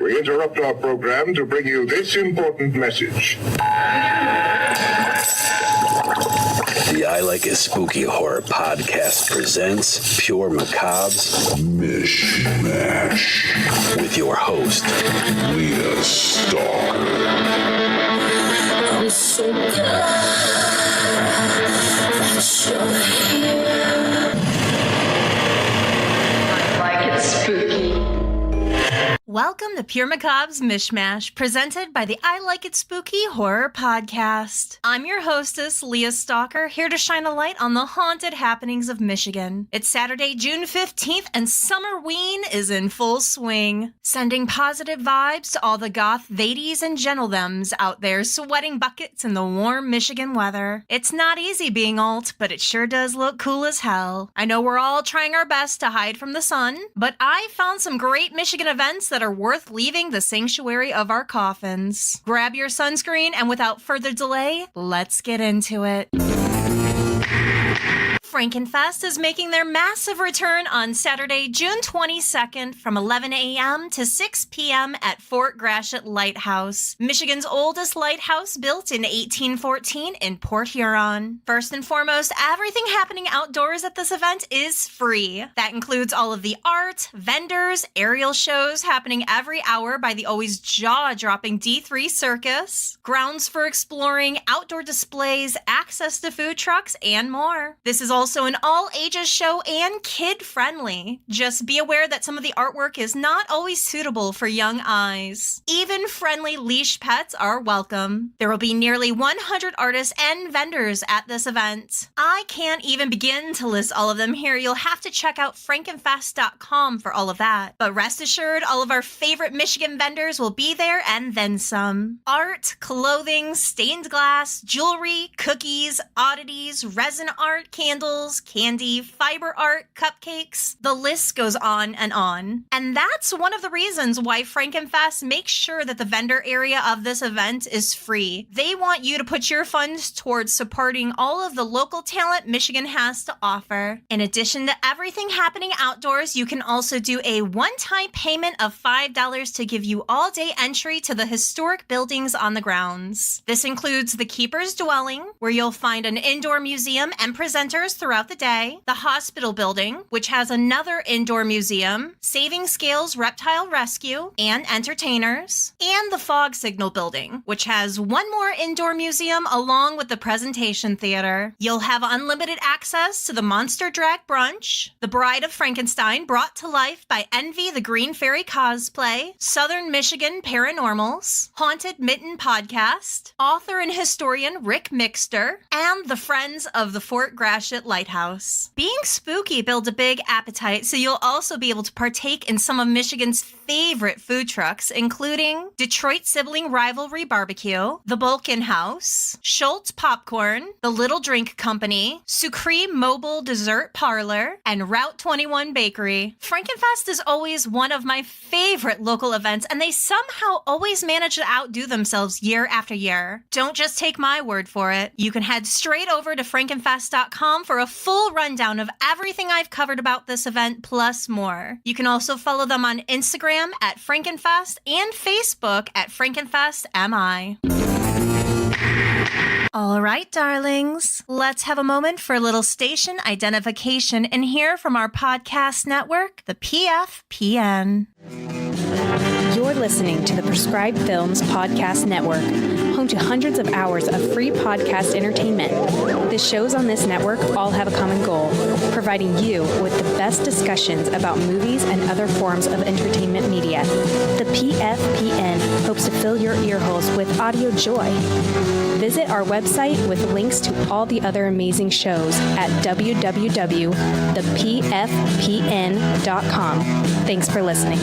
We interrupt our program to bring you this important message. The I Like It Spooky Horror Podcast presents Pure Macabre's MICH Mash with your host, Leah Stalker. I'm so glad that you're here. I like it spooky. Welcome to Pure Macabre's MICH Mash, presented by the I Like It Spooky Horror Podcast. I'm your hostess, Leah Stalker, here to shine a light on the haunted happenings of Michigan. It's Saturday, June 15th, and Summerween is in full swing, sending positive vibes to all the goth ladies and gentlethems out there sweating buckets in the warm Michigan weather. It's not easy being alt, but it sure does look cool as hell. I know we're all trying our best to hide from the sun, but I found some great Michigan events that are worth leaving the sanctuary of our coffins. Grab your sunscreen, and without further delay, let's get into it. FrankenFest is making their massive return on Saturday, June 22nd from 11 a.m. to 6 p.m. at Fort Gratiot Lighthouse, Michigan's oldest lighthouse built in 1814 in Port Huron. First and foremost, everything happening outdoors at this event is free. That includes all of the art, vendors, aerial shows happening every hour by the always jaw-dropping D3 Circus, grounds for exploring, outdoor displays, access to food trucks, and more. This is also an all-ages show and kid-friendly. Just be aware that some of the artwork is not always suitable for young eyes. Even friendly leash pets are welcome. There will be nearly 100 artists and vendors at this event. I can't even begin to list all of them here. You'll have to check out FrankenFest.com for all of that. But rest assured, all of our favorite Michigan vendors will be there and then some. Art, clothing, stained glass, jewelry, cookies, oddities, resin art, candles, candy, fiber art, cupcakes. The list goes on and on. And that's one of the reasons why FrankenFest makes sure that the vendor area of this event is free. They want you to put your funds towards supporting all of the local talent Michigan has to offer. In addition to everything happening outdoors, you can also do a one-time payment of $5 to give you all-day entry to the historic buildings on the grounds. This includes the Keeper's Dwelling, where you'll find an indoor museum and presenters throughout the day, the hospital building, which has another indoor museum, Saving Scales Reptile Rescue, and entertainers, and the Fog Signal building, which has one more indoor museum along with the presentation theater. You'll have unlimited access to the Monster Drag Brunch, the Bride of Frankenstein brought to life by Envy the Green Fairy Cosplay, Southern Michigan Paranormals, Haunted Mitten Podcast, author and historian Rick Mixter, and the Friends of the Fort Gratiot Lighthouse. Being spooky builds a big appetite, so you'll also be able to partake in some of Michigan's favorite food trucks, including Detroit Sibling Rivalry Barbecue, the Bulkin House, Schultz Popcorn, the Little Drink Company, Sucreme Mobile Dessert Parlor, and Route 21 Bakery. FrankenFest is always one of my favorite local events, and they somehow always manage to outdo themselves year after year. Don't just take my word for it. You can head straight over to FrankenFest.com for a full rundown of everything I've covered about this event, plus more. You can also follow them on Instagram at FrankenFest and Facebook at FrankenFestMI. All right, darlings, let's have a moment for a little station identification and hear from our podcast network, the PFPN. You're listening to the Prescribed Films Podcast Network, home to hundreds of hours of free podcast entertainment. The shows on this network all have a common goal, providing you with the best discussions about movies and other forms of entertainment media. The PFPN hopes to fill your earholes with audio joy. Visit our website with links to all the other amazing shows at www.thepfpn.com. Thanks for listening.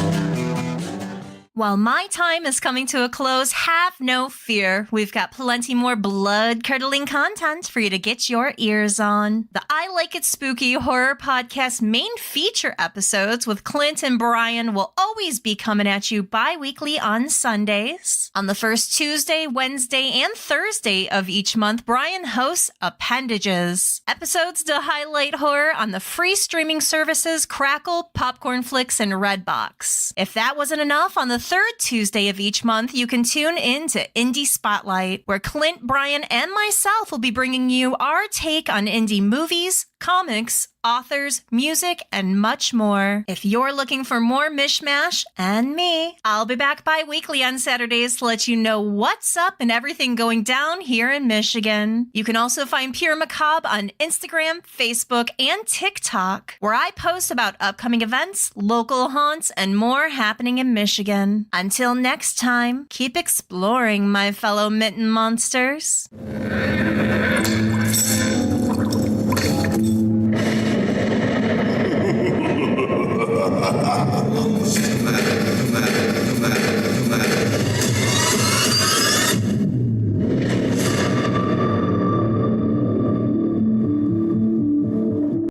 While my time is coming to a close, have no fear. We've got plenty more blood-curdling content for you to get your ears on. The I Like It Spooky Horror Podcast main feature episodes with Clint and Brian will always be coming at you bi-weekly on Sundays. On the first Tuesday, Wednesday, and Thursday of each month, Brian hosts Appendages, episodes to highlight horror on the free streaming services Crackle, Popcorn Flicks, and Redbox. If that wasn't enough, on the third Tuesday of each month, you can tune in to Indie Spotlight, where Clint, Brian, and myself will be bringing you our take on indie movies, comics, authors, music, and much more. If you're looking for more MICH Mash and me, I'll be back bi-weekly on Saturdays to let you know what's up and everything going down here in Michigan. You can also find Pure MIcabre on Instagram, Facebook, and TikTok, where I post about upcoming events, local haunts, and more happening in Michigan. Until next time, keep exploring, my fellow mitten monsters.